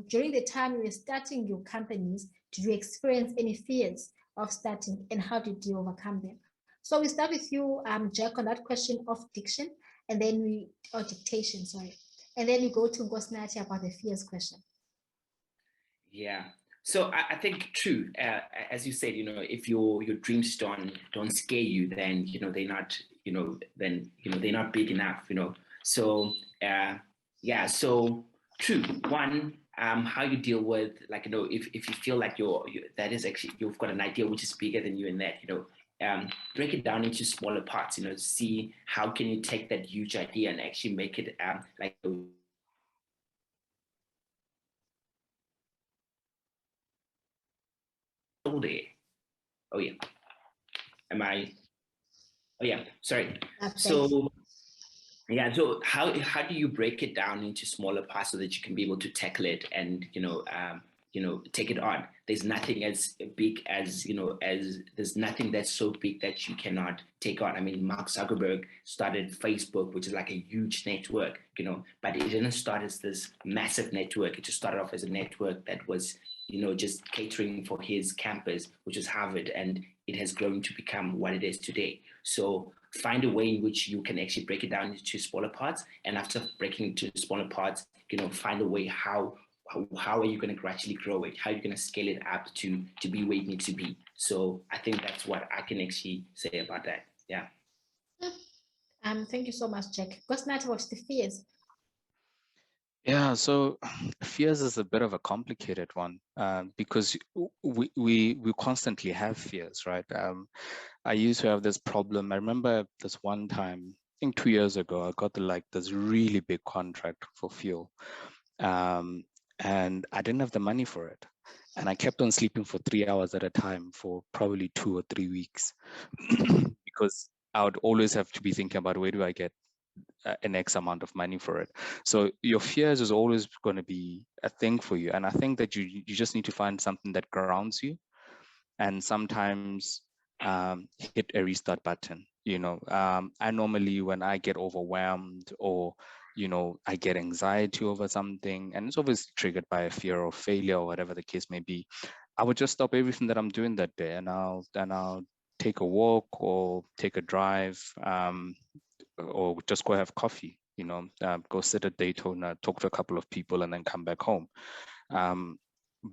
during the time you were starting your companies, did you experience any fears of starting, and how did you overcome them? So we start with you, Jack, on that question of dictation, and then dictation, sorry. And then you go to Nkosinathi about the fears question. Yeah. So I think true, as you said, if your dreams don't scare you, then they're not, they're not big enough, So yeah, so true. One, how you deal with, like, if you feel like that is actually, you've got an idea which is bigger than you, and that, break it down into smaller parts, see how can you take that huge idea and actually make it like there. Oh yeah. Oh yeah, sorry. So yeah, so how do you break it down into smaller parts so that you can be able to tackle it and take it on? There's nothing as big as there's nothing that's so big that you cannot take on. I mean, Mark Zuckerberg started Facebook, which is like a huge network, but it didn't start as this massive network. It just started off as a network that was just catering for his campus, which is Harvard, and it has grown to become what it is today. So find a way in which you can actually break it down into smaller parts, and after breaking it into smaller parts, find a way how are you going to gradually grow it? How are you going to scale it up to be where it needs to be? So I think that's what I can actually say about that. Yeah. Thank you so much, Jack. Nkosinathi, what's the fears? Yeah, so fears is a bit of a complicated one because we constantly have fears, right? I used to have this problem. I remember this one time, I think 2 years ago, I got this really big contract for fuel, and I didn't have the money for it, and I kept on sleeping for 3 hours at a time for probably 2 or 3 weeks because I would always have to be thinking about where do I get an X amount of money for it. So your fears is always going to be a thing for you. And I think that you just need to find something that grounds you, and sometimes hit a restart button. I normally, when I get overwhelmed or, I get anxiety over something, and it's obviously triggered by a fear of failure or whatever the case may be, I would just stop everything that I'm doing that day, and I'll take a walk or take a drive, or just go have coffee, go sit at Daytona, talk to a couple of people, and then come back home.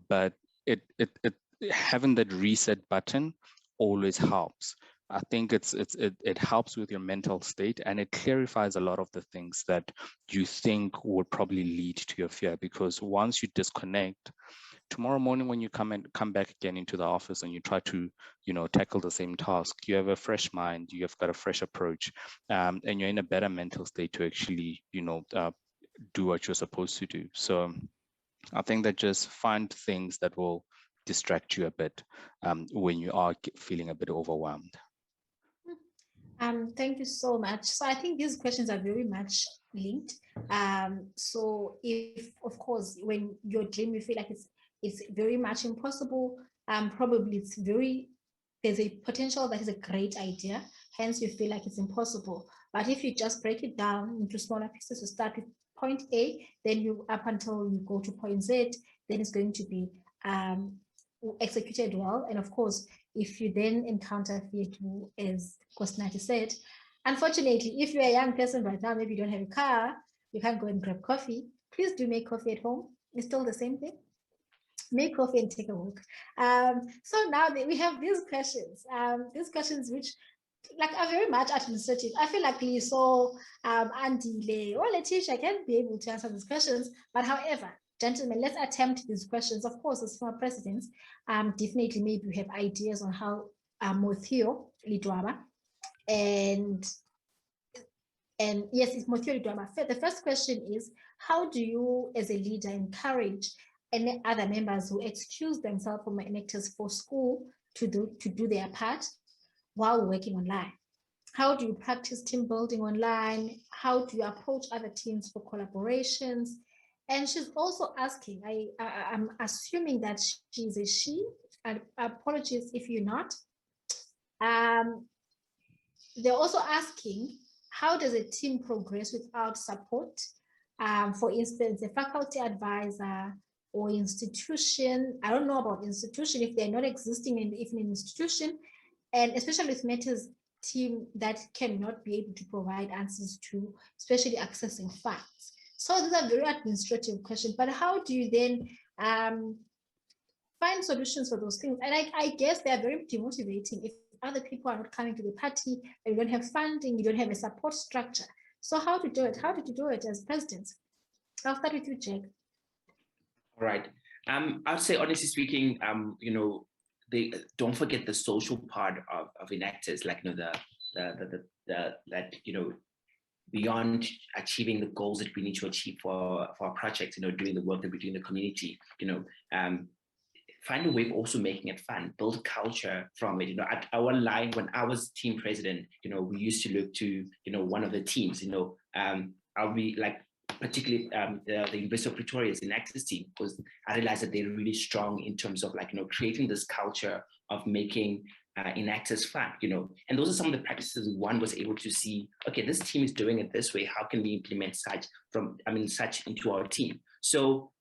But it having that reset button always helps. I think it helps with your mental state, and it clarifies a lot of the things that you think would probably lead to your fear, because once you disconnect tomorrow morning when you come back again into the office and you try to, tackle the same task, you have a fresh mind, you have got a fresh approach, and you're in a better mental state to actually, do what you're supposed to do. So I think that just find things that will distract you a bit when you are feeling a bit overwhelmed. Thank you so much. So I think these questions are very much linked. So if, of course, when your dream, you feel like it's very much impossible, probably there's a potential that is a great idea, hence you feel like it's impossible. But if you just break it down into smaller pieces, to start with point A, then you up until you go to point Z, then it's going to be executed well. And of course, if you then encounter fear too, as Nkosinathi said, unfortunately, if you're a young person right now, maybe you don't have a car, you can't go and grab coffee, please do make coffee at home. It's still the same thing. Make coffee and take a walk. So now that we have these questions which are very much administrative. I feel like Liso, Andile, or Letitia can be able to answer these questions. But however, gentlemen, let's attempt these questions. Of course, as former presidents, definitely maybe we have ideas on how Mthembu Lidwaba and yes, it's Mthembu Lidwaba. The first question is, how do you as a leader encourage any other members who excuse themselves from Enactus for school to do their part while working online? How do you practice team building online? How do you approach other teams for collaborations? And she's also asking, I'm assuming that she's a she, and apologies if you're not. They're also asking, how does a team progress without support? For instance, a faculty advisor or institution. I don't know about institution, if they're not existing in an institution, and especially with matters team that cannot be able to provide answers to, especially accessing facts. So these are very administrative questions, but how do you then find solutions for those things? And I guess they are very demotivating if other people are not coming to the party, and you don't have funding, you don't have a support structure. So how to do it? How did you do it as presidents? I'll start with you, Jack. All right. I'd say, honestly speaking, they don't forget the social part of Enactus, like beyond achieving the goals that we need to achieve for our project, doing the work that we do in the community, find a way of also making it fun, build culture from it. At our line, when I was team president, we used to look to, one of the teams, I'll be like, particularly the University of Pretoria's Enactus team, because I realized that they're really strong in terms of creating this culture of making Enactus fun, and those are some of the practices one was able to see, okay, this team is doing it this way, how can we implement such into our team? So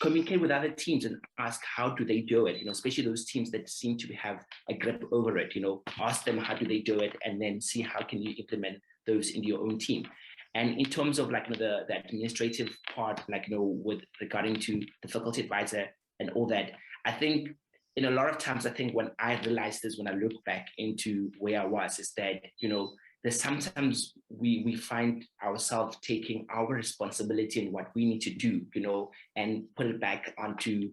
communicate with other teams and ask how do they do it, especially those teams that seem to have a grip over it, ask them how do they do it, and then see how can you implement those into your own team. And in terms of the administrative part, with regarding to the faculty advisor and all that, I think in a lot of times, I think when I realized this, when I look back into where I was, is that, there's sometimes we find ourselves taking our responsibility and what we need to do, and put it back onto,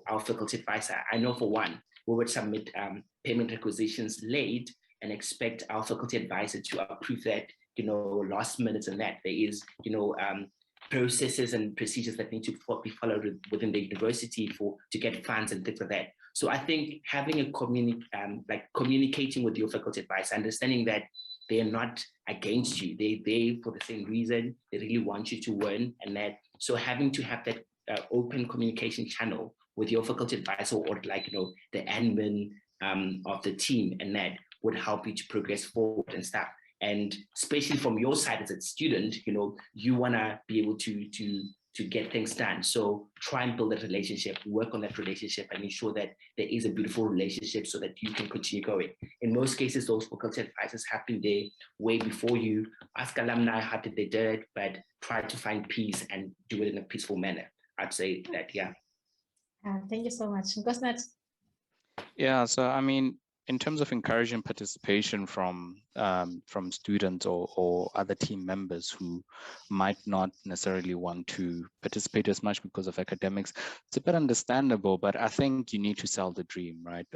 our faculty advisor. I know for one, we would submit payment requisitions late and expect our faculty advisor to approve that, last minute, and that there is, processes and procedures that need to be followed within the university to get funds and things like that. So I think having a communicating with your faculty advisor, understanding that they are not against you, they for the same reason, they really want you to win, and that, so having to have that open communication channel with your faculty advisor or the admin of the team, and that would help you to progress forward and stuff. And especially from your side as a student, you want to be able to get things done. So try and build that relationship, work on that relationship, and ensure that there is a beautiful relationship so that you can continue going. In most cases, those faculty advisors have been there way before you. Ask alumni how did they do it, but try to find peace and do it in a peaceful manner. I'd say that, yeah. Thank you so much. Nkosinathi. Yeah, so I mean, in terms of encouraging participation from students or other team members who might not necessarily want to participate as much because of academics, it's a bit understandable, but I think you need to sell the dream, right?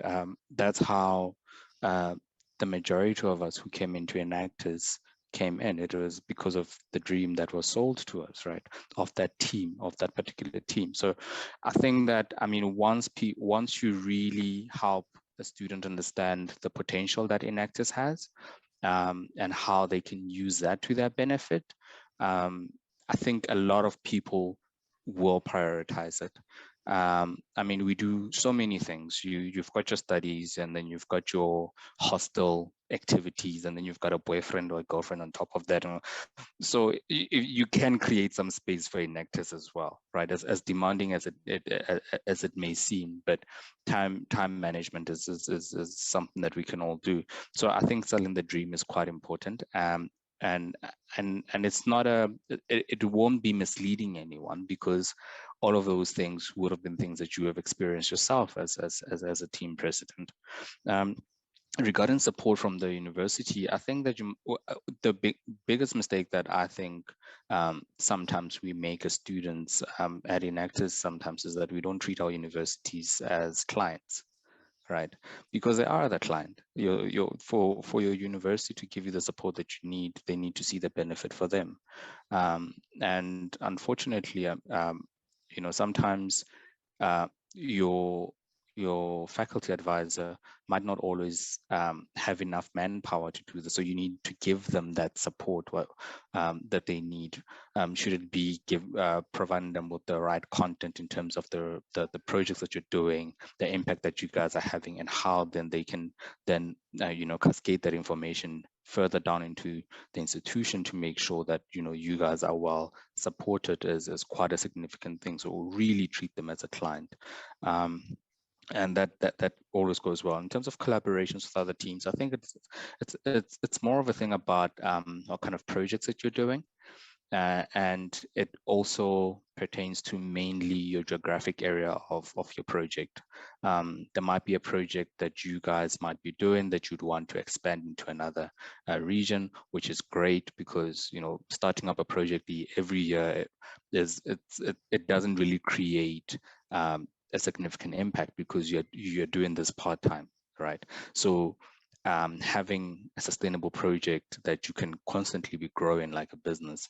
That's how the majority of us who came into Enactus came in. It was because of the dream that was sold to us, right? Of that team, of that particular team. So I think that, I mean, once you really help a student understand the potential that Enactus has, and how they can use that to their benefit, I think a lot of people will prioritize it. I mean, we do so many things. You've got your studies, and then you've got your hostel activities, and then you've got a boyfriend or a girlfriend on top of that. So you can create some space for Enactus as well, right? As demanding as it may seem, but time management is something that we can all do. So I think selling the dream is quite important. And it's not it won't be misleading anyone, because all of those things would have been things that you have experienced yourself as a team president. Regarding support from the university, I think that the biggest mistake that I think sometimes we make as students at Enactus sometimes is that we don't treat our universities as clients, right? Because they are the client. For your university to give you the support that you need, they need to see the benefit for them. And unfortunately, you know, sometimes your faculty advisor might not always have enough manpower to do this. So you need to give them that support that they need. Should it be providing them with the right content in terms of the projects that you're doing, the impact that you guys are having, and how then they can then you know, cascade that information further down into the institution to make sure that, you know, you guys are well supported is quite a significant thing. So really treat them as a client. And that always goes well. In terms of collaborations with other teams, I think it's more of a thing about what kind of projects that you're doing. And it also pertains to mainly your geographic area of your project. There might be a project that you guys might be doing that you'd want to expand into another region, which is great, because, you know, starting up a project every year, it doesn't really create a significant impact, because you're doing this part-time, right? So having a sustainable project that you can constantly be growing like a business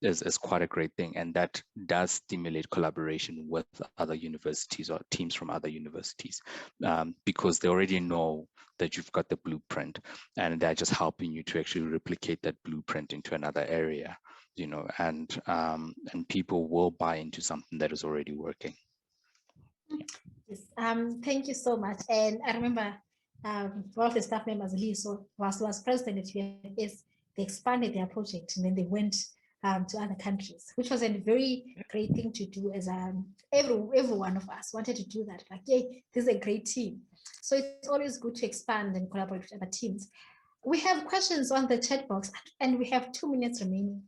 is quite a great thing. And that does stimulate collaboration with other universities or teams from other universities, because they already know that you've got the blueprint, and they're just helping you to actually replicate that blueprint into another area, you know, and people will buy into something that is already working. Yes, thank you so much. And I remember one of the staff members, Lee, was president at UFS. They expanded their project, and then they went to other countries, which was a very great thing to do. As every one of us wanted to do that. Like, yay, this is a great team. So it's always good to expand and collaborate with other teams. We have questions on the chat box, and we have 2 minutes remaining.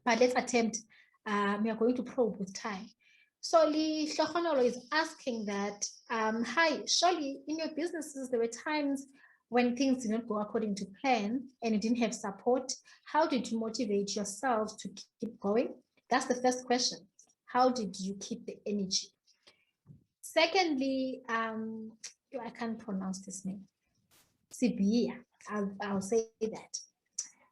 But let's attempt. We are going to probe with time. So Lee Shohonolo is asking that, hi, surely in your businesses, there were times when things did not go according to plan and you didn't have support. How did you motivate yourselves to keep going? That's the first question. How did you keep the energy? Secondly, I can't pronounce this name. Sibia, I'll say that.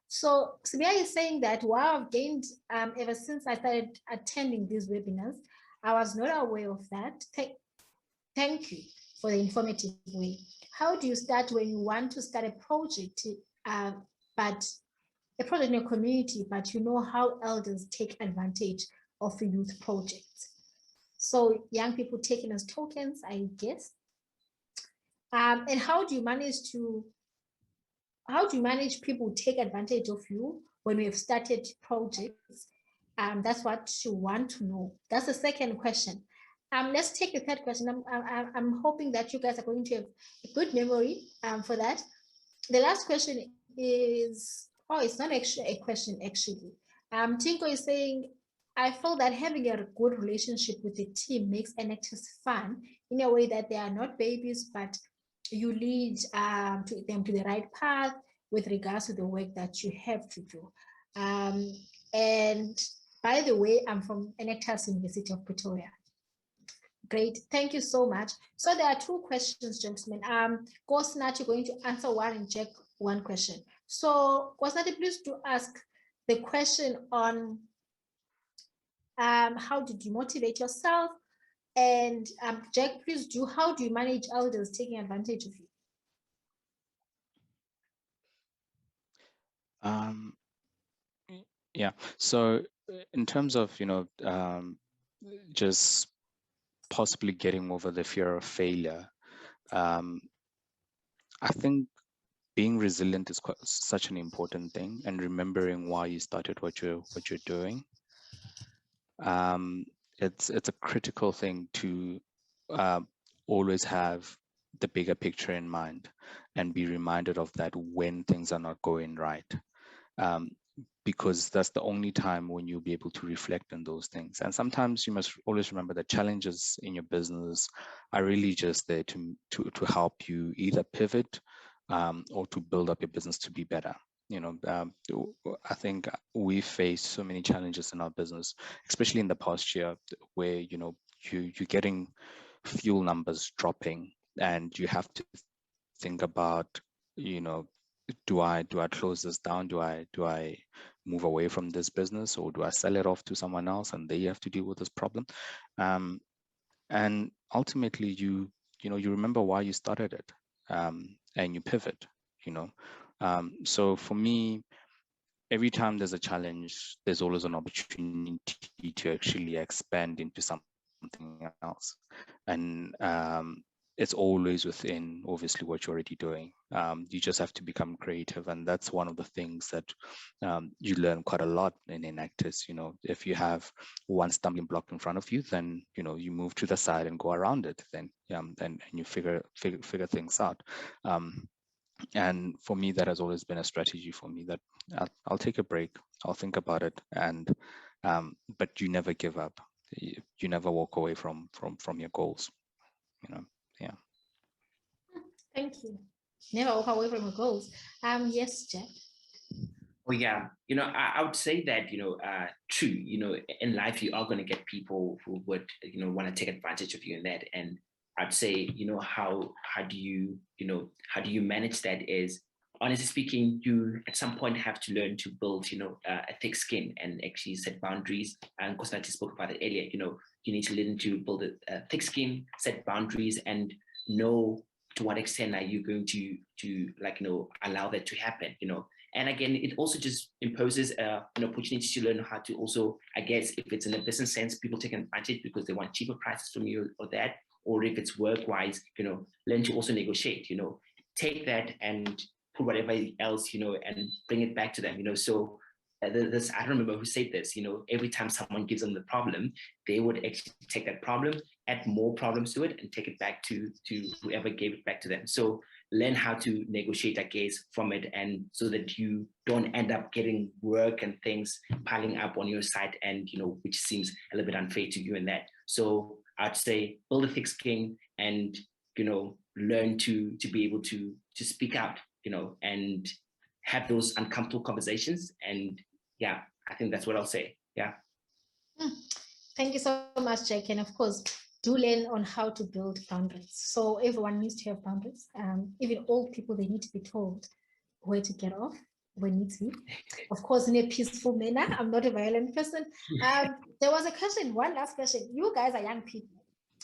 So Sibia is saying that, wow, I've gained ever since I started attending these webinars. I was not aware of that. Thank you for the informative way. How do you start when you want to start a project, but a project in your community, but you know how elders take advantage of the youth projects? So young people taken as tokens, I guess. And how do you manage people who take advantage of you when we have started projects? That's what you want to know. That's the second question. Let's take the third question. I'm hoping that you guys are going to have a good memory for that. The last question is, it's not actually a question, actually. Tinko is saying, I feel that having a good relationship with the team makes Enactus fun in a way that they are not babies, but you lead to them to the right path with regards to the work that you have to do. And by the way, I'm from Enactus University of Pretoria. Great, thank you so much. So there are two questions, gentlemen. Nkosinathi, you're going to answer one and Jack one question. So Nkosinathi, please do ask the question on how did you motivate yourself? And Jack, please do, how do you manage elders taking advantage of you? Yeah, so in terms of, just possibly getting over the fear of failure, I think being resilient is such an important thing, and remembering why you started what you're doing. It's a critical thing to always have the bigger picture in mind and be reminded of that when things are not going right. Because that's the only time when you'll be able to reflect on those things. And sometimes you must always remember that challenges in your business are really just there to help you either pivot or to build up your business to be better. I think we face so many challenges in our business, especially in the past year, where you're getting fuel numbers dropping, and you have to think about, do I close this down? Do I move away from this business, or do I sell it off to someone else and they have to deal with this problem? And ultimately, you remember why you started it, and you pivot. So for me, every time there's a challenge, there's always an opportunity to actually expand into something else. And it's always within, obviously, what you're already doing. You just have to become creative. And that's one of the things that you learn quite a lot in Enactus. If you have one stumbling block in front of you, then, you move to the side and go around it. Then, and you figure things out. And for me, that has always been a strategy for me, that I'll take a break, I'll think about it, and but you never give up. You never walk away from your goals. Yeah. Thank you. Never walk away from your goals. Yes, Jack. Oh yeah, I would say that true. In life you are going to get people who would want to take advantage of you in that, and I'd say how do you manage that is, honestly speaking, you at some point have to learn to build a thick skin and actually set boundaries. And Nkosinathi spoke about it earlier. You need to learn to build a thick skin, set boundaries, and know to what extent are you going to allow that to happen. And again, it also just imposes an opportunity to learn how to also, I guess, if it's in a business sense, people take advantage because they want cheaper prices from you or that, or if it's work-wise, learn to also negotiate, take that and put whatever else, and bring it back to them, So this, I don't remember who said this, every time someone gives them the problem, they would actually take that problem, add more problems to it, and take it back to whoever gave it back to them. So learn how to negotiate, I guess, from it, and so that you don't end up getting work and things piling up on your side, and which seems a little bit unfair to you in that. So I'd say build a thick skin, and learn to be able to speak out, and have those uncomfortable conversations. And yeah, I think that's what I'll say. Yeah. Thank you so much, Jack. And of course, do learn on how to build boundaries. So everyone needs to have boundaries. Even old people, they need to be told where to get off, when needs to be. Of course, in a peaceful manner. I'm not a violent person. There was a question, one last question. You guys are young people.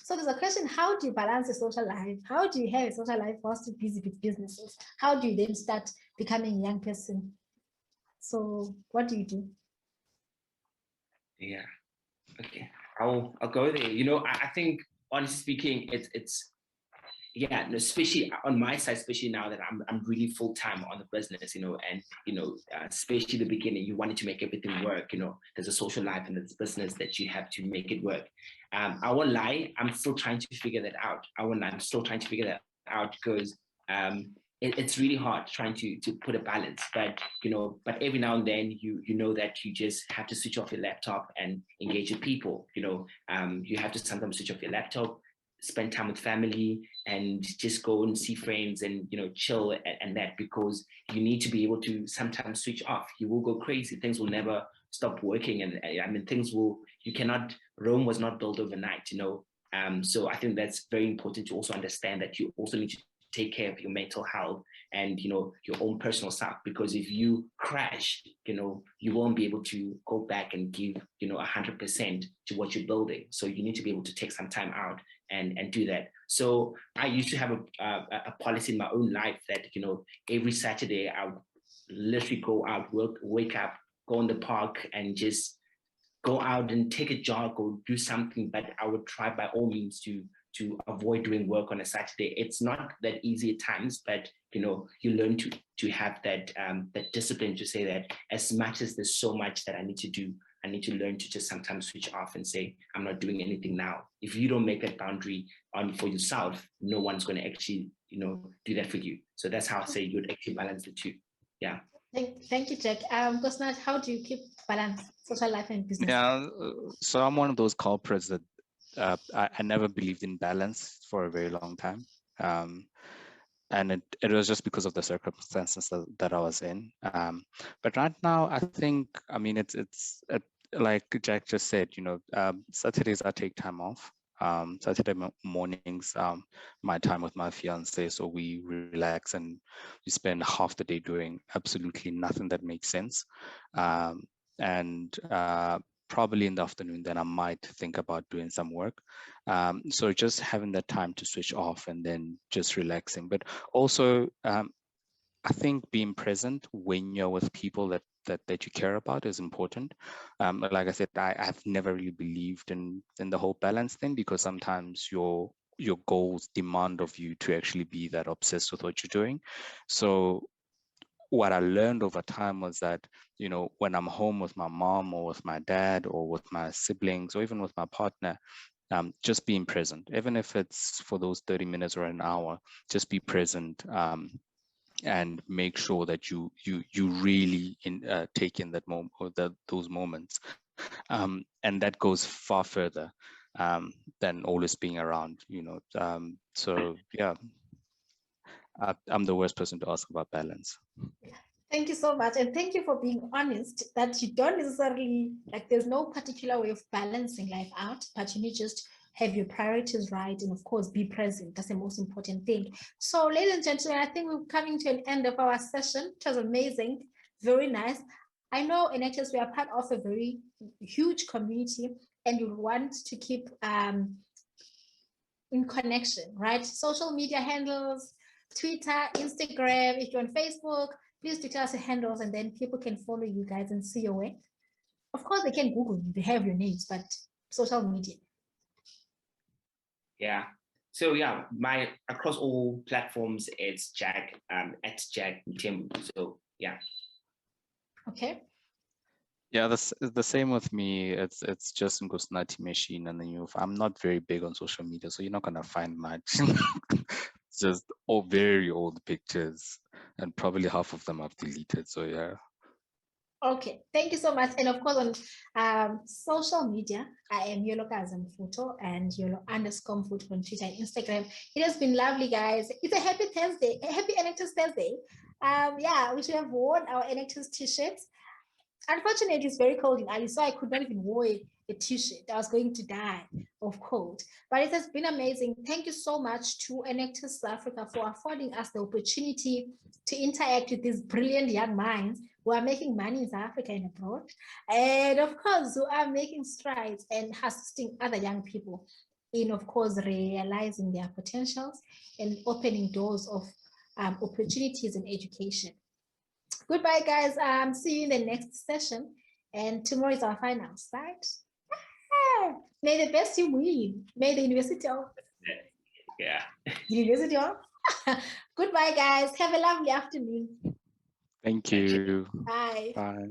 So there's a question, how do you balance your social life? How do you have a social life whilst you're busy with businesses? How do you then start becoming a young person? So what do you do? Yeah. Okay. I'll go there. I think, honestly speaking, it's yeah, especially on my side, especially now that I'm really full time on the business, and especially the beginning, you wanted to make everything work. There's a social life and there's business that you have to make it work. I won't lie, I'm still trying to figure that out. I'm still trying to figure that out because it's really hard trying to put a balance. But every now and then you know that you just have to switch off your laptop and engage with people. You have to sometimes switch off your laptop, spend time with family and just go and see friends and, you know, chill and that, because you need to be able to sometimes switch off. You will go crazy. Things will never stop working. And I mean, Rome was not built overnight, you know. So I think that's very important to also understand that you also need to take care of your mental health and, you know, your own personal stuff, because if you crash, you know, you won't be able to go back and give, you know, 100% to what you're building. So you need to be able to take some time out and do that. So I used to have a policy in my own life that, you know, every Saturday I would literally go out, wake up, go in the park and just go out and take a jog or do something. But I would try by all means to avoid doing work on a Saturday. It's not that easy at times, but, you know, you learn to have that discipline to say that as much as there's so much that I need to do, I need to learn to just sometimes switch off and say, I'm not doing anything now. If you don't make that boundary on for yourself, no one's going to actually, you know, do that for you. So that's how I say you would actually balance the two. Yeah. Thank you, Jack. Nkosinathi, how do you keep balance, social life and business? Yeah, so I'm one of those culprits that I never believed in balance for a very long time. And it was just because of the circumstances that I was in. But right now, I think, I mean, it's like Jack just said, you know, Saturdays I take time off. Saturday mornings, my time with my fiance, so we relax and we spend half the day doing absolutely nothing that makes sense. And probably in the afternoon, then I might think about doing some work. So just having that time to switch off and then just relaxing. But also, I think being present when you're with people that you care about is important. Like I said, I've never really believed in the whole balance thing, because sometimes your goals demand of you to actually be that obsessed with what you're doing. So what I learned over time was that, you know, when I'm home with my mom or with my dad or with my siblings or even with my partner, just being present, even if it's for those 30 minutes or an hour, just be present, and make sure that you really take in that moment or those moments, and that goes far further than always being around, you know. So yeah, I'm the worst person to ask about balance. Thank you so much. And thank you for being honest that you don't necessarily, like, there's no particular way of balancing life out, but you need just have your priorities right, and of course be present. That's the most important thing. So ladies and gentlemen, I think we're coming to an end of our session. It was amazing, very nice. I know Enactus, we are part of a very huge community, and you want to keep in connection, right? Social media handles, Twitter, Instagram, if you're on Facebook, please do tell us your handles, and then people can follow you guys and see your work. Of course, they can Google you, they have your names, but social media. Yeah. So yeah, my across all platforms, it's Jack, at Jack Mthembu. So yeah. Okay. Yeah, the same with me. It's just Nkosinathi machine, and then I'm not very big on social media, so you're not gonna find much. It's just all very old pictures, and probably half of them I've deleted. So yeah. Okay, thank you so much. And of course, on social media, I am YOLO_Mfuto and YOLO_Mfuto on Twitter and Instagram. It has been lovely, guys. It's a happy Thursday, a happy Enactus Thursday. Yeah, we should have worn our Enactus t-shirts. Unfortunately, it's very cold in Ali, so I could not even wear a t-shirt. I was going to die of cold. But it has been amazing. Thank you so much to Enactus South Africa for affording us the opportunity to interact with these brilliant young minds who are making money in South Africa and abroad. And of course, who are making strides and assisting other young people in, of course, realizing their potentials and opening doors of opportunities in education. Goodbye, guys. See you in the next session. And tomorrow is our finals, right? May the best team win. May the University of... Yeah. University of... Goodbye, guys. Have a lovely afternoon. Thank you. Bye. Bye.